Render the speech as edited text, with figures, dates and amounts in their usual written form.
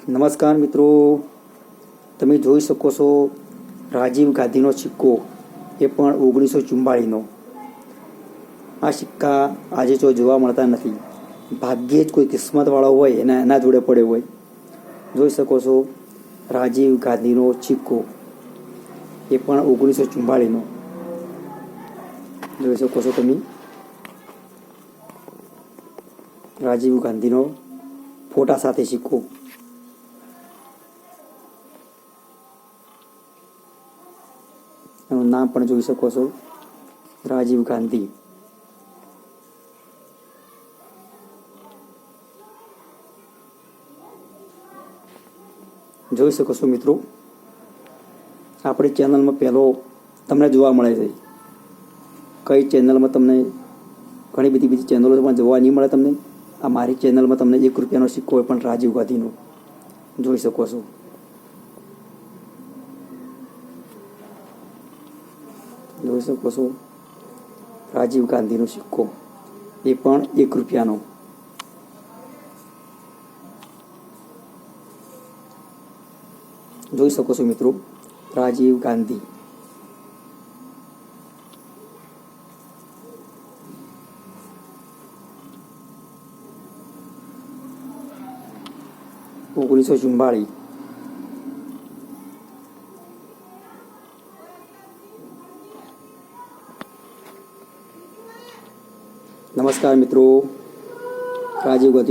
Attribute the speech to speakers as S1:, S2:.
S1: નમસ્કાર મિત્રો, તમે જોઈ શકો છો રાજીવ ગાંધીનો સિક્કો, એ પણ 1944નો. આ સિક્કા આજે જો જોવા મળતા નથી. ભાગ્યે જ કોઈ કિસ્મતવાળો હોય એના જોડે પડ્યો હોય. જોઈ શકો છો રાજીવ ગાંધીનો સિક્કો, એ પણ 1944નો. જોઈ શકો છો તમે રાજીવ ગાંધીનો ફોટા સાથે સિક્કો. એનું નામ પણ જોઈ શકો છો, રાજીવ ગાંધી. જોઈ શકો છો મિત્રો, આપણી ચેનલમાં પહેલો તમને જોવા મળે છે. કઈ ચેનલમાં તમને ઘણી બધી ચેનલો પણ જોવા નહીં મળે તમને. આ મારી ચેનલમાં તમને ₹1નો સિક્કો હોય પણ રાજીવ ગાંધીનો જોઈ શકો છો. જોઈ શકો છો રાજીવ ગાંધીનો સિક્કો, એ પણ ₹1. જોઈ શકો છો મિત્રો, રાજીવ ગાંધી. ₹1944. નમસ્કાર મિત્રો, રાજીવ ગાંધી.